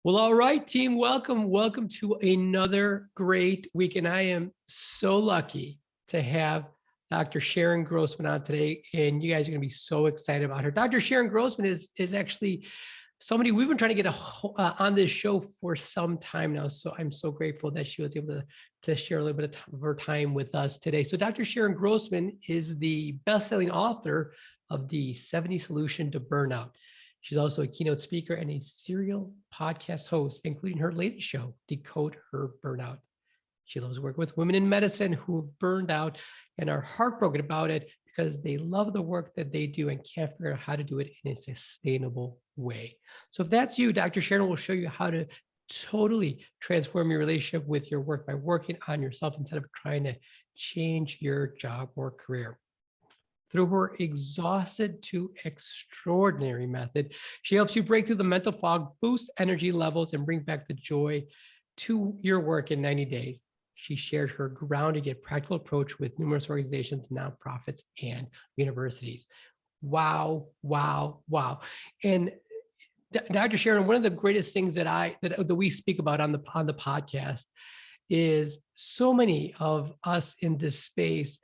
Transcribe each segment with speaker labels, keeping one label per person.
Speaker 1: Well, all right, team, welcome. Welcome to another great week. And I am so lucky to have Dr. Sharon Grossman on today. And you guys are going to be so excited about her. Dr. Sharon Grossman is actually somebody we've been trying to get on this show for some time now. So I'm so grateful that she was able to share a little bit of her time with us today. So Dr. Sharon Grossman is the best-selling author of the 70 Solution to Burnout. She's also a keynote speaker and a serial podcast host, including her latest show, Decode Your Burnout. She loves working with women in medicine who have burned out and are heartbroken about it because they love the work that they do and can't figure out how to do it in a sustainable way. So if that's you, Dr. Sharon will show you how to totally transform your relationship with your work by working on yourself instead of trying to change your job or career. Through her exhausted to extraordinary method, she helps you break through the mental fog, boost energy levels, and bring back the joy to your work in 90 days. She shared her grounded yet practical approach with numerous organizations, nonprofits, and universities. Wow, wow, wow. And Dr. Sharon, one of the greatest things that we speak about on the podcast is so many of us in this space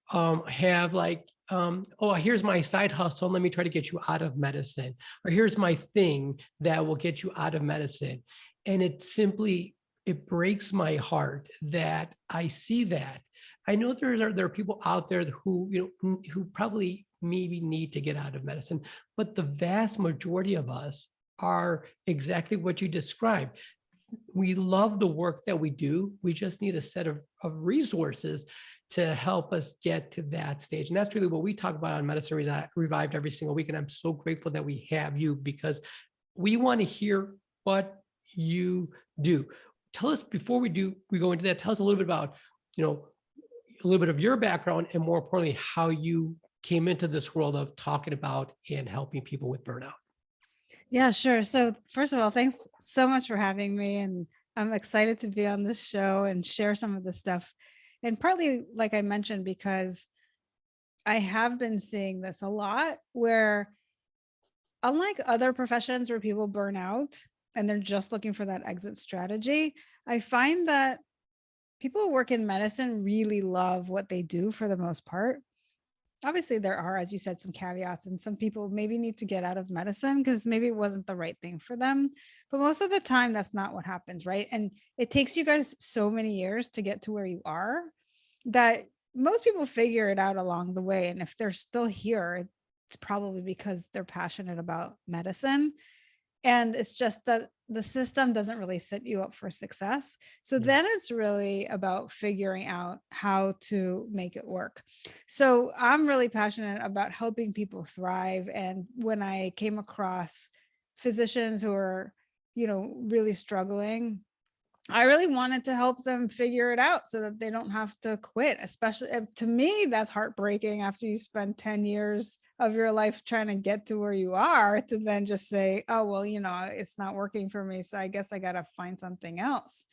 Speaker 1: have like, oh, here's my side hustle. Let me try to get you out of medicine. Or here's my thing that will get you out of medicine. And it breaks my heart that I see that. I know there are people out there who probably maybe need to get out of medicine, but the vast majority of us are exactly what you described. We love the work that we do. We just need a set of resources to help us get to that stage. And that's really what we talk about on Medicine Revived every single week. And I'm so grateful that we have you because we want to hear what you do. Tell us, before we go into that, tell us a little bit about, a little bit of your background and more importantly, how you came into this world of talking about and helping people with burnout.
Speaker 2: Yeah, sure. So first of all, thanks so much for having me. And I'm excited to be on this show and share some of this stuff. And partly, like I mentioned, because I have been seeing this a lot where, unlike other professions where people burn out and they're just looking for that exit strategy, I find that people who work in medicine really love what they do for the most part. Obviously, there are, as you said, some caveats, and some people maybe need to get out of medicine because maybe it wasn't the right thing for them. But most of the time, that's not what happens, right? And it takes you guys so many years to get to where you are that most people figure it out along the way. And if they're still here, it's probably because they're passionate about medicine. And it's just that the system doesn't really set you up for success. So then it's really about figuring out how to make it work. So I'm really passionate about helping people thrive. And when I came across physicians who are, really struggling, I really wanted to help them figure it out so that they don't have to quit. Especially to me, that's heartbreaking after you spend 10 years of your life trying to get to where you are, to then just say, oh, well, it's not working for me, so I guess I got to find something else.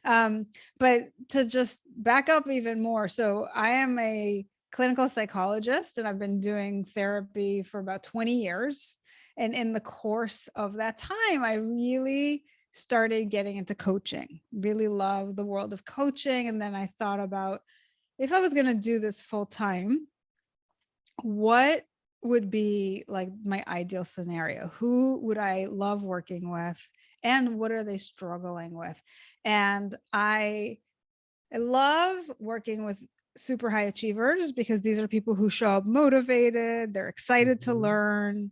Speaker 2: But to just back up even more. So I am a clinical psychologist and I've been doing therapy for about 20 years. And in the course of that time, I really started getting into coaching, really love the world of coaching. And then I thought about, if I was going to do this full time, what would be like my ideal scenario? Who would I love working with? And what are they struggling with? And I love working with super high achievers because these are people who show up motivated, they're excited to learn,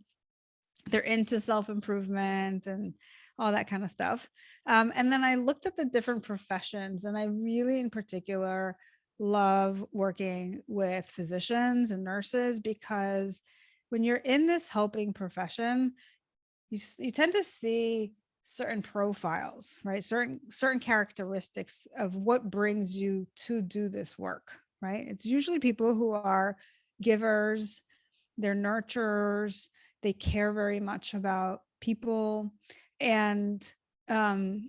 Speaker 2: they're into self-improvement and all that kind of stuff. And then I looked at the different professions, and I really, in particular, love working with physicians and nurses because when you're in this helping profession, you tend to see certain profiles, right? Certain characteristics of what brings you to do this work, right? It's usually people who are givers, they're nurturers, they care very much about people. And I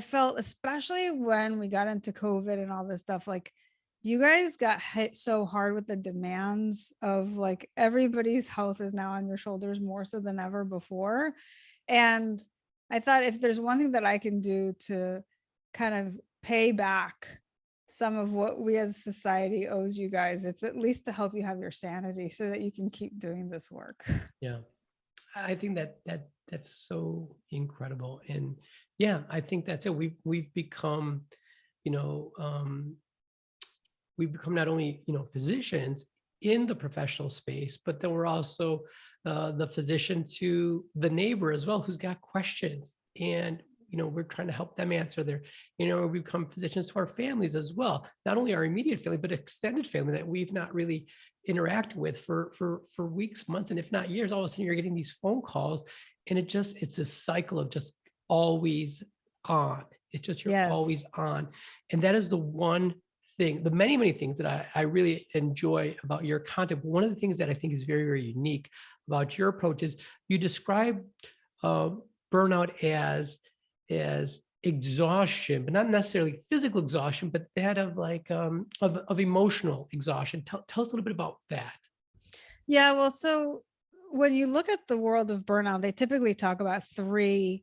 Speaker 2: felt, especially when we got into COVID and all this stuff, like you guys got hit so hard with the demands of like everybody's health is now on your shoulders more so than ever before. And I thought if there's one thing that I can do to kind of pay back some of what we as society owes you guys, it's at least to help you have your sanity so that you can keep doing this work.
Speaker 1: Yeah. I think that's so incredible. And yeah, I think that's it. We've become, you know, we've become not only, physicians in the professional space, but then we're also the physician to the neighbor as well, who's got questions. And, we're trying to help them answer their, we become physicians to our families as well, not only our immediate family, but extended family that we've not really interacted with for weeks, months, and if not years. All of a sudden you're getting these phone calls, and it's a cycle of just always on. It's just, you're always
Speaker 2: Yes.
Speaker 1: on. And that is the one thing, the many, many things that I really enjoy about your content. But one of the things that I think is very, very unique about your approach is you describe burnout as exhaustion, but not necessarily physical exhaustion, but that of like of emotional exhaustion. Tell us a little bit about that.
Speaker 2: Yeah, well, so when you look at the world of burnout, they typically talk about three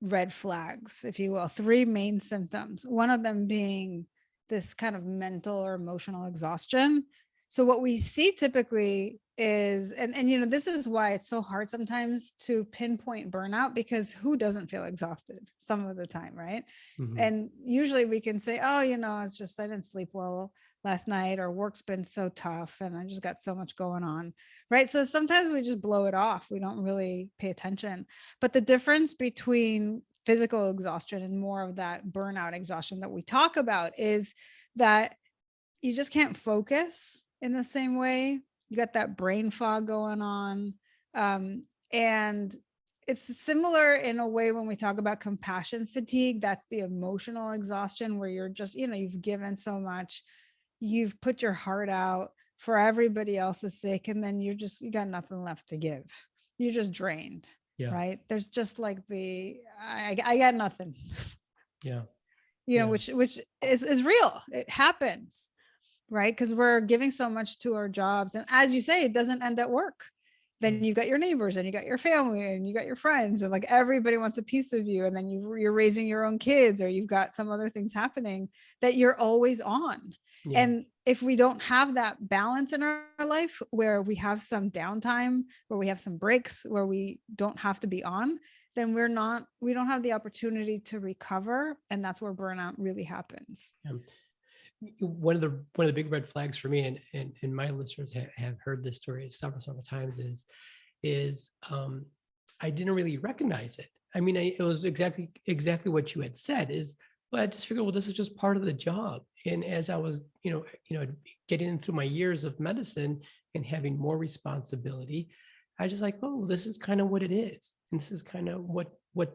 Speaker 2: red flags, if you will, three main symptoms, one of them being this kind of mental or emotional exhaustion. So what we see typically is, and this is why it's so hard sometimes to pinpoint burnout, because who doesn't feel exhausted some of the time, right?
Speaker 1: Mhm.
Speaker 2: And usually we can say, oh, it's just I didn't sleep well last night, or work's been so tough and I just got so much going on, right? So sometimes we just blow it off. We don't really pay attention. But the difference between physical exhaustion and more of that burnout exhaustion that we talk about is that you just can't focus in the same way. You got that brain fog going on. And it's similar in a way when we talk about compassion fatigue. That's the emotional exhaustion where you're just, you've given so much, you've put your heart out for everybody else's sake, and then you got nothing left to give. You're just drained.
Speaker 1: Yeah.
Speaker 2: Right. There's just like I got nothing.
Speaker 1: Yeah.
Speaker 2: Which is real. It happens, right? Because we're giving so much to our jobs, and as you say, it doesn't end at work. Then you've got your neighbors, and you got your family, and you got your friends, and like everybody wants a piece of you. And then you're raising your own kids, or you've got some other things happening that you're always on.
Speaker 1: Yeah.
Speaker 2: And if we don't have that balance in our life, where we have some downtime, where we have some breaks, where we don't have to be on, then we don't have the opportunity to recover. And that's where burnout really happens.
Speaker 1: Yeah. One of the big red flags for me, and my listeners have heard this story several times, is I didn't really recognize it. I mean, it was exactly what you had said, but I just figured, well, this is just part of the job. And as I was, getting through my years of medicine and having more responsibility, I just like, oh, this is kind of what it is. And this is kind of what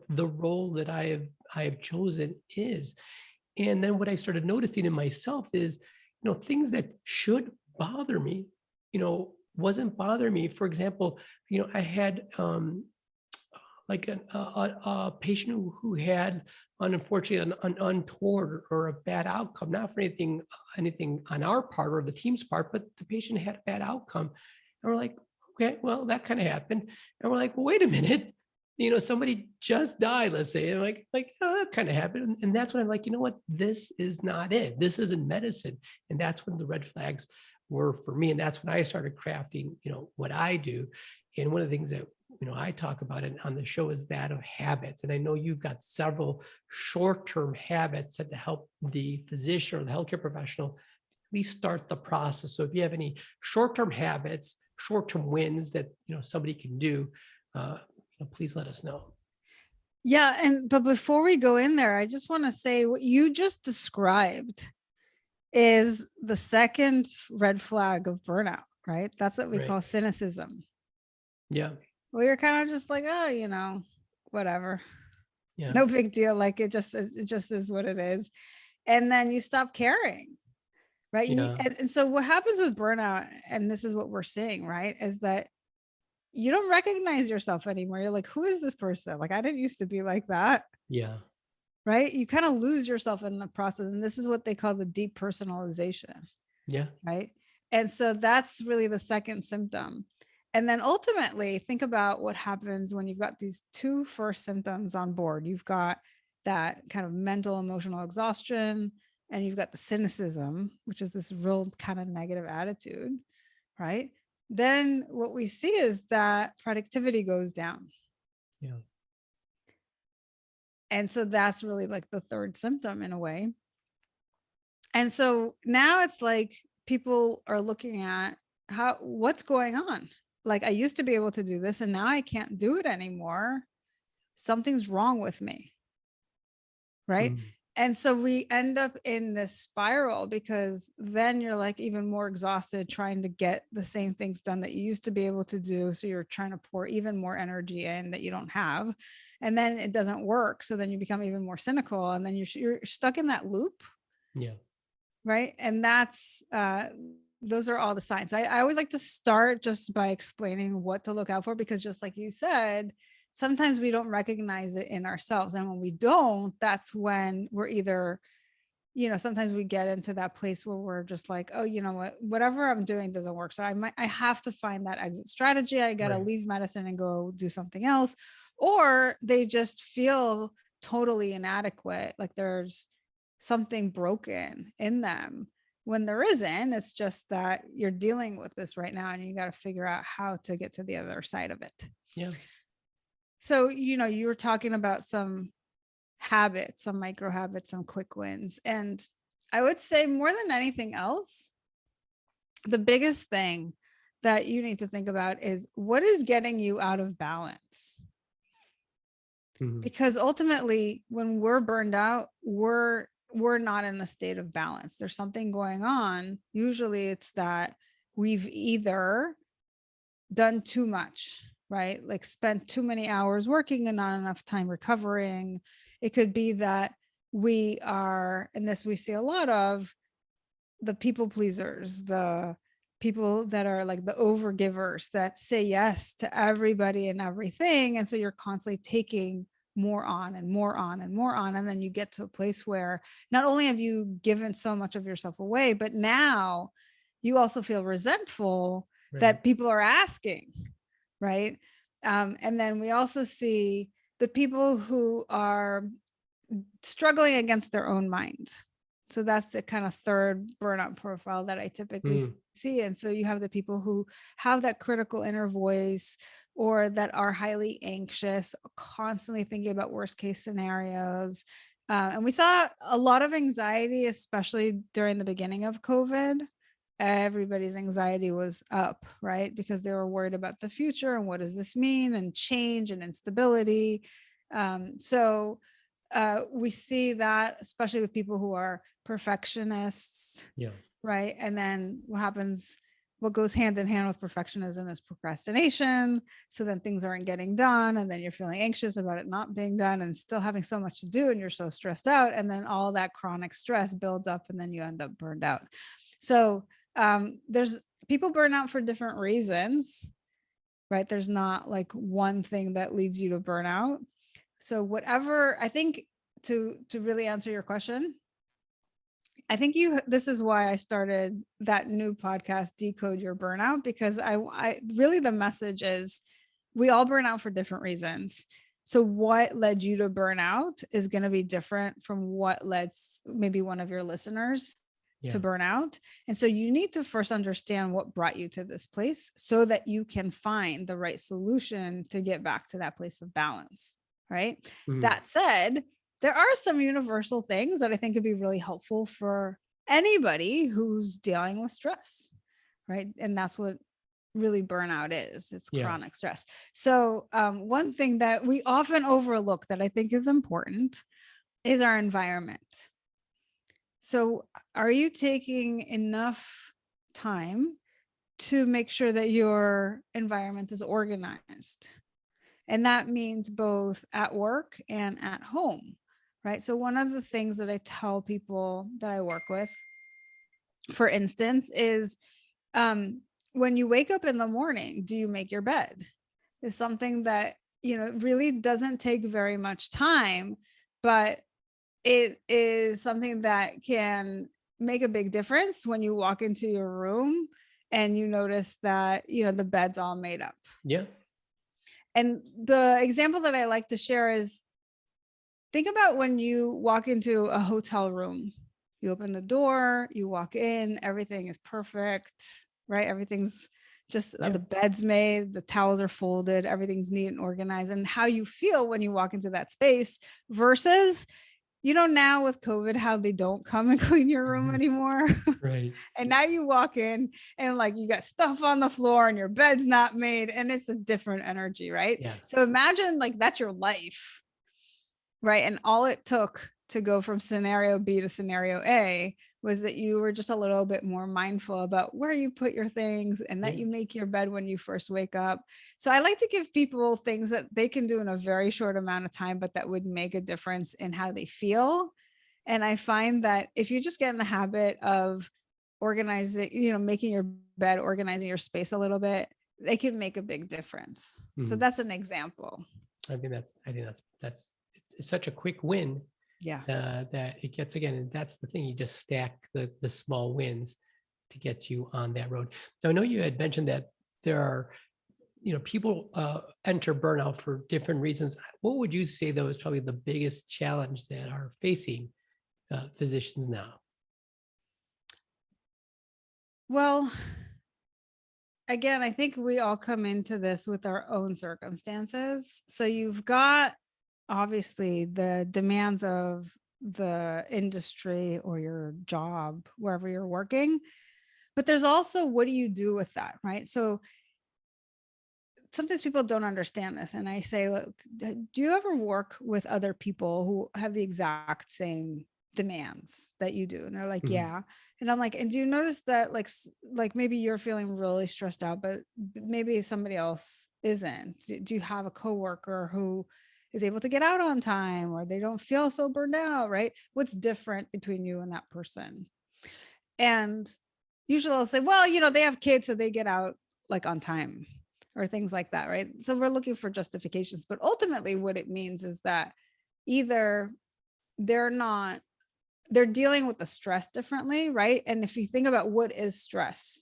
Speaker 1: the role that I have chosen is. And then what I started noticing in myself is, things that should bother me, wasn't bothering me. For example, I had like a patient who had, unfortunately, an untoward or a bad outcome, not for anything on our part or the team's part, but the patient had a bad outcome. And we're like, okay, well, that kind of happened. And we're like, well, wait a minute. Somebody just died, let's say, and like, oh, that kind of happened. And that's when I'm like, you know what? This is not it. This isn't medicine. And that's when the red flags were for me. And that's when I started crafting, what I do. And one of the things that, I talk about it on the show is that of habits. And I know you've got several short-term habits that help the physician or the healthcare professional at least start the process. So if you have any short-term habits, short-term wins that, somebody can do, please let us know.
Speaker 2: Yeah. But before we go in there, I just want to say what you just described is the second red flag of burnout, right? That's what we call cynicism.
Speaker 1: Yeah.
Speaker 2: Well, you're kind of just like, oh, whatever.
Speaker 1: Yeah.
Speaker 2: No big deal. Like it just is what it is. And then you stop caring. Right.
Speaker 1: Yeah.
Speaker 2: And so what happens with burnout, and this is what we're seeing, right, is that you don't recognize yourself anymore. You're like, who is this person? Like, I didn't used to be like that.
Speaker 1: Yeah.
Speaker 2: Right. You kind of lose yourself in the process. And this is what they call the depersonalization.
Speaker 1: Yeah.
Speaker 2: Right. And so that's really the second symptom. And then ultimately think about what happens when you've got these two first symptoms on board. You've got that kind of mental, emotional exhaustion, and you've got the cynicism, which is this real kind of negative attitude, right? Then what we see is that productivity goes down.
Speaker 1: Yeah.
Speaker 2: And so that's really like the third symptom in a way. And so now it's like people are looking at what's going on. Like, I used to be able to do this and now I can't do it anymore. Something's wrong with me. Right.
Speaker 1: Mm.
Speaker 2: And so we end up in this spiral, because then you're like even more exhausted trying to get the same things done that you used to be able to do. So you're trying to pour even more energy in that you don't have, and then it doesn't work. So then you become even more cynical, and then you're stuck in that loop.
Speaker 1: Yeah.
Speaker 2: Right. And that's those are all the signs. I always like to start just by explaining what to look out for, because just like you said, sometimes we don't recognize it in ourselves. And when we don't, that's when we're either, sometimes we get into that place where we're just like, oh, you know what, whatever I'm doing doesn't work. So I have to find that exit strategy. I got to leave medicine and go do something else. Or they just feel totally inadequate. Like there's something broken in them, when there isn't. It's just that you're dealing with this right now and you got to figure out how to get to the other side of it.
Speaker 1: Yeah.
Speaker 2: So, you were talking about some habits, some micro habits, some quick wins. And I would say more than anything else, the biggest thing that you need to think about is what is getting you out of balance. Mm-hmm. Because ultimately, when we're burned out, we're not in a state of balance. There's something going on. Usually it's that we've either done too much, right? Like spent too many hours working and not enough time recovering. It could be that we are, and this we see a lot of, the people pleasers, the people that are like the overgivers that say yes to everybody and everything. And so you're constantly taking more on and more on and more on. And then you get to a place where not only have you given so much of yourself away, but now you also feel resentful that people are asking, right? And then we also see the people who are struggling against their own minds. So that's the kind of third burnout profile that I typically see. And so you have the people who have that critical inner voice, or that are highly anxious, constantly thinking about worst case scenarios. And we saw a lot of anxiety, especially during the beginning of COVID. Everybody's anxiety was up, right? Because they were worried about the future and what does this mean, and change and instability. So we see that, especially with people who are perfectionists. Yeah. Right. And then what goes hand in hand with perfectionism is procrastination. So then things aren't getting done, and then you're feeling anxious about it not being done and still having so much to do, and you're so stressed out. And then all that chronic stress builds up, and then you end up burned out. So there's people burn out for different reasons, right? There's not like one thing that leads you to burnout. So whatever, I think, to really answer your question, I think this is why I started that new podcast, Decode Your Burnout, because I really, the message is we all burn out for different reasons. So what led you to burnout is going to be different from what led maybe one of your listeners to burn out. And so you need to first understand what brought you to this place so that you can find the right solution to get back to that place of balance. Right. Mm-hmm. That said, there are some universal things that I think could be really helpful for anybody who's dealing with stress. Right. And that's what really burnout is. It's chronic stress. So one thing that we often overlook that I think is important is our environment. So are you taking enough time to make sure that your environment is organized? And that means both at work and at home, right? So one of the things that I tell people that I work with, for instance, is when you wake up in the morning, do you make your bed? It's something that, really doesn't take very much time, but it is something that can make a big difference when you walk into your room and you notice that, the bed's all made up.
Speaker 1: Yeah.
Speaker 2: And the example that I like to share is, think about when you walk into a hotel room. You open the door, you walk in, everything is perfect, right? Everything's just
Speaker 1: Yeah.
Speaker 2: the bed's made, the towels are folded, everything's neat and organized. And how you feel when you walk into that space versus, now with COVID, how they don't come and clean your room anymore.
Speaker 1: Right.
Speaker 2: And now you walk in and like you got stuff on the floor and your bed's not made, and it's a different energy, right?
Speaker 1: Yeah.
Speaker 2: So imagine like that's your life. Right. And all it took to go from scenario B to scenario A was that you were just a little bit more mindful about where you put your things, and that
Speaker 1: Yeah.
Speaker 2: you make your bed when you first wake up. So I like to give people things that they can do in a very short amount of time, but that would make a difference in how they feel. And I find that if you just get in the habit of organizing, making your bed, organizing your space a little bit, they can make a big difference. So
Speaker 1: Mhm.
Speaker 2: that's an example.
Speaker 1: I think that's it's such a quick win.
Speaker 2: Yeah.
Speaker 1: That it gets, again, and that's the thing, you just stack the small wins to get you on that road. Now, I know you had mentioned that there are, people enter burnout for different reasons. What would you say, though, is probably the biggest challenge that are facing physicians now?
Speaker 2: Well, again, I think we all come into this with our own circumstances. So you've got obviously the demands of the industry or your job, wherever you're working, but there's also, what do you do with that, right? So sometimes people don't understand this. And I say, look, do you ever work with other people who have the exact same demands that you do? And they're like,
Speaker 1: Mhm.
Speaker 2: yeah. And I'm like, and do you notice that like maybe you're feeling really stressed out, but maybe somebody else isn't? Do you have a coworker who is able to get out on time, or they don't feel so burned out, right? What's different between you and that person? And usually I'll say, well, they have kids, so they get out like on time, or things like that, right? So we're looking for justifications, but ultimately what it means is that either they're not, they're dealing with the stress differently, right? And if you think about what is stress,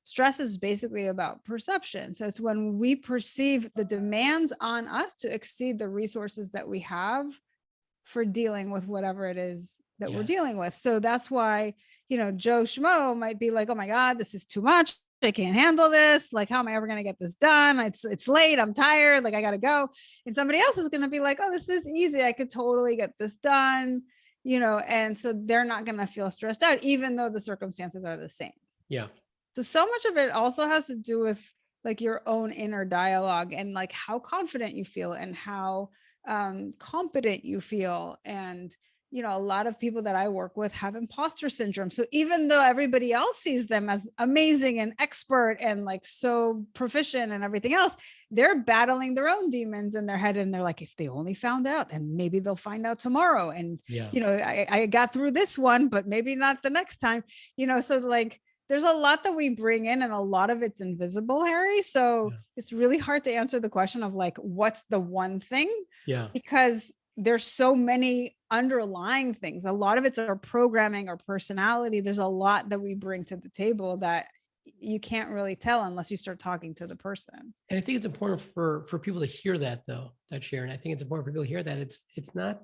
Speaker 2: stress is basically about perception. So it's when we perceive the demands on us to exceed the resources that we have for dealing with whatever it is that we're
Speaker 1: Yes.
Speaker 2: dealing with. So that's why, Joe Schmo might be like, oh my God, this is too much. I can't handle this. Like, how am I ever going to get this done? It's late. I'm tired. Like, I got to go. And somebody else is going to be like, oh, this is easy. I could totally get this done, and so they're not going to feel stressed out, even though the circumstances are the same.
Speaker 1: Yeah.
Speaker 2: So much of it also has to do with like your own inner dialogue, and like how confident you feel, and how competent you feel. And a lot of people that I work with have imposter syndrome. So even though everybody else sees them as amazing and expert and like so proficient and everything else, they're battling their own demons in their head. And they're like, if they only found out, and maybe they'll find out tomorrow. And,
Speaker 1: Yeah.
Speaker 2: I got through this one, but maybe not the next time, so like, there's a lot that we bring in, and a lot of it's invisible, Harry. So
Speaker 1: Yeah.
Speaker 2: it's really hard to answer the question of like, what's the one thing?
Speaker 1: Yeah.
Speaker 2: Because there's so many underlying things. A lot of it's our programming or personality. There's a lot that we bring to the table that you can't really tell unless you start talking to the person.
Speaker 1: And I think it's important for people to hear that, though, that Sharon. I think it's important for people to hear that it's not.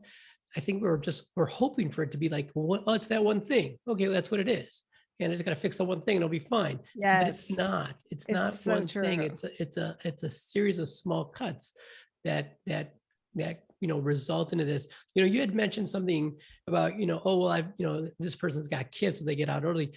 Speaker 1: I think we're hoping for it to be like, well, it's that one thing. Okay, well, that's what it is, and I just got to fix the one thing, and it'll be fine.
Speaker 2: Yes,
Speaker 1: but it's not. It's not
Speaker 2: so
Speaker 1: one
Speaker 2: true.
Speaker 1: thing. It's a series of small cuts that result into this. You had mentioned something about oh, well, I've this person's got kids, so they get out early.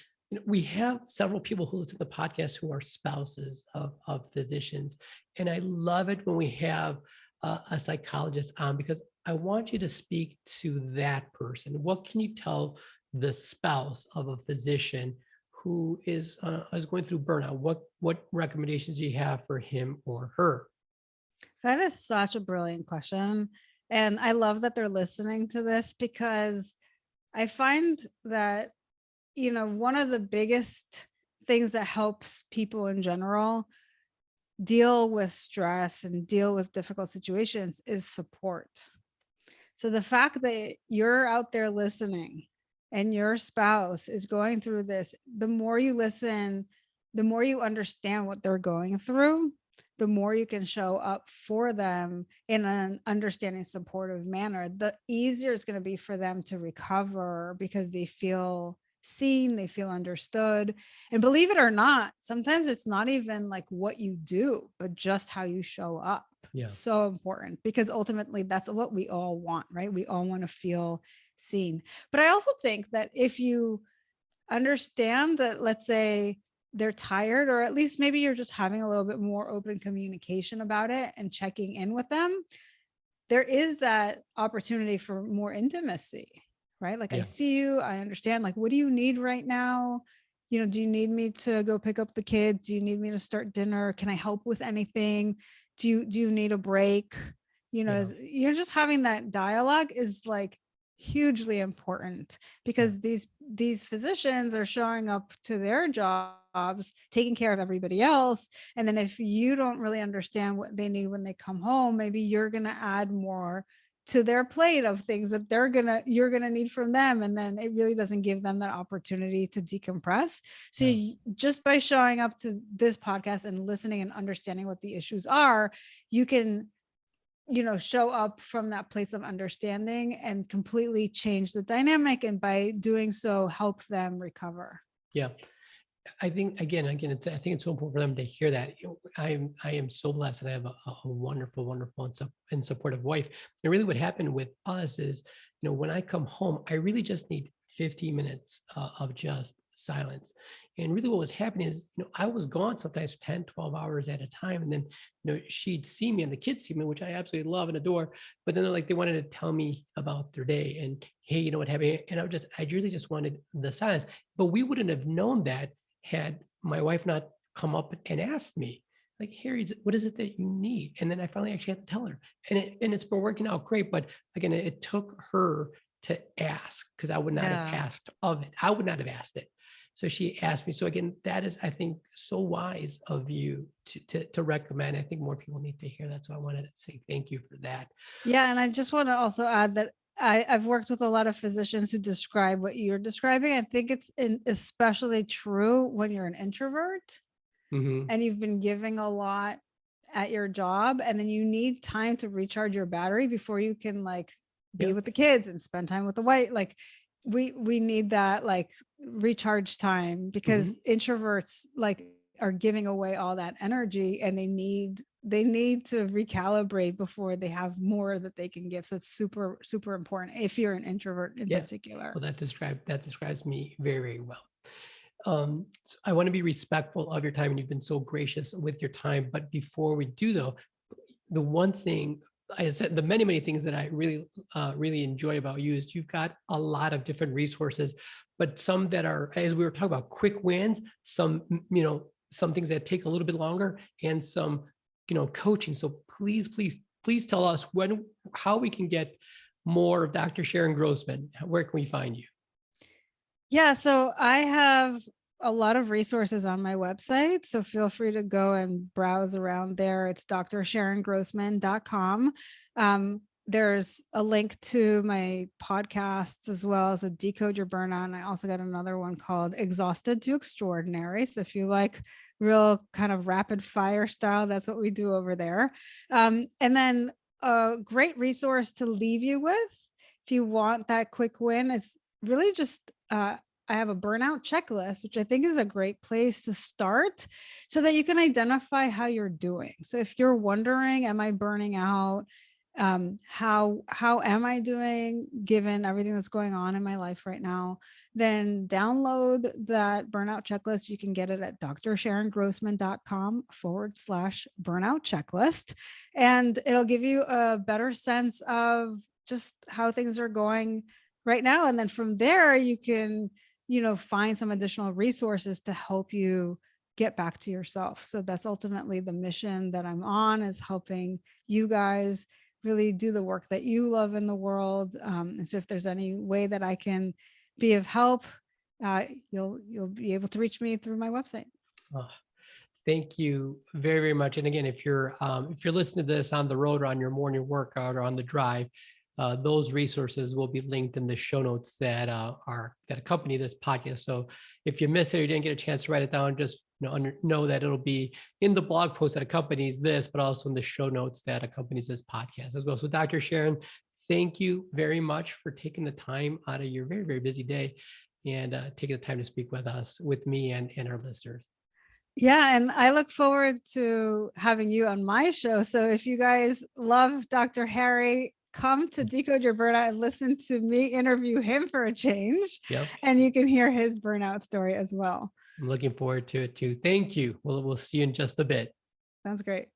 Speaker 1: We have several people who listen to the podcast who are spouses of physicians. And I love it when we have a psychologist on, because I want you to speak to that person. What can you tell the spouse of a physician who is going through burnout? What recommendations do you have for him or her?
Speaker 2: That is such a brilliant question. And I love that they're listening to this, because I find that one of the biggest things that helps people in general deal with stress and deal with difficult situations is support. So the fact that you're out there listening and your spouse is going through this, the more you listen, the more you understand what they're going through, the more you can show up for them in an understanding, supportive manner, the easier it's going to be for them to recover because they feel seen, they feel understood. And believe it or not, sometimes it's not even like what you do, but just how you show up.
Speaker 1: Yeah.
Speaker 2: So important, because ultimately that's what we all want, right? We all want to feel seen. But I also think that if you understand that, let's say they're tired, or at least maybe you're just having a little bit more open communication about it and checking in with them, there is that opportunity for more intimacy, right? Like, I
Speaker 1: Yeah.
Speaker 2: see you, I understand, like, what do you need right now? You know, do you need me to go pick up the kids? Do you need me to start dinner? Can I help with anything? Do you need a break? You know,
Speaker 1: Yeah.
Speaker 2: you're just having that dialogue is like hugely important, because these physicians are showing up to their jobs, taking care of everybody else. And then if you don't really understand what they need when they come home, maybe you're going to add more to their plate of things that you're going to need from them. And then it really doesn't give them that opportunity to decompress. So just by showing up to this podcast and listening and understanding what the issues are, you can, you know, show up from that place of understanding and completely change the dynamic. And by doing so, help them recover.
Speaker 1: Yeah. I think again, I think it's so important for them to hear that. You know, I am so blessed, and I have a wonderful, wonderful and supportive wife. And really, what happened with us is, you know, when I come home, I really just need 15 minutes of just silence. And really, what was happening is, you know, I was gone sometimes 10, 12 hours at a time, and then, you know, she'd see me, and the kids see me, which I absolutely love and adore. But then they're like, they wanted to tell me about their day and, hey, you know what happened? And I really just wanted the silence. But we wouldn't have known that had my wife not come up and asked me, like, Harry, what is it that you need? And then I finally actually had to tell her, and it's been working out great. But again, it took her to ask, because I would not have asked of it. I would not have asked it. So she asked me. So again, that is, I think, so wise of you to recommend. I think more people need to hear that. So I wanted to say thank you for that.
Speaker 2: Yeah. And I just want to also add that I've worked with a lot of physicians who describe what you're describing. I think it's especially true when you're an introvert and you've been giving a lot at your job, and then you need time to recharge your battery before you can like be with the kids and spend time with the wife. Like we need that like recharge time, because introverts like are giving away all that energy, and they need to recalibrate before they have more that they can give. So it's super, super important if you're an introvert in particular.
Speaker 1: Well, that describes me very, very well. So I want to be respectful of your time, and you've been so gracious with your time. But before we do, though, the one thing I said, the many, many things that I really, really enjoy about you is you've got a lot of different resources, but some that are, as we were talking about, quick wins, some, you know, some things that take a little bit longer, and some, you know, coaching. So please, please, please tell us how we can get more of Dr. Sharon Grossman. Where can we find you?
Speaker 2: Yeah, so I have a lot of resources on my website, so feel free to go and browse around there. It's drsharongrossman.com. There's a link to my podcasts as well as a Decode Your Burnout. And I also got another one called Exhausted to Extraordinary. So if you like real kind of rapid fire style, that's what we do over there. And then a great resource to leave you with, if you want that quick win, is really just I have a burnout checklist, which I think is a great place to start so that you can identify how you're doing. So if you're wondering, am I burning out? How am I doing given everything that's going on in my life right now? Then download that burnout checklist. You can get it at drsharongrossman.com/burnout checklist. And it'll give you a better sense of just how things are going right now. And then from there, you can, you know, find some additional resources to help you get back to yourself. So that's ultimately the mission that I'm on, is helping you guys really do the work that you love in the world. And so if there's any way that I can be of help, you'll be able to reach me through my website.
Speaker 1: Oh, thank you very, very much. And again, if you're listening to this on the road or on your morning workout or on the drive, those resources will be linked in the show notes that accompany this podcast. So if you missed it or you didn't get a chance to write it down, just know that it'll be in the blog post that accompanies this, but also in the show notes that accompanies this podcast as well. So Dr. Sharon, thank you very much for taking the time out of your very, very busy day and taking the time to speak with us, with me and our listeners.
Speaker 2: Yeah, and I look forward to having you on my show. So if you guys love Dr. Harry, come to Decode Your Burnout and listen to me interview him for a change.
Speaker 1: Yep.
Speaker 2: And you can hear his burnout story as well.
Speaker 1: I'm looking forward to it too. Thank you. We'll see you in just a bit.
Speaker 2: Sounds great.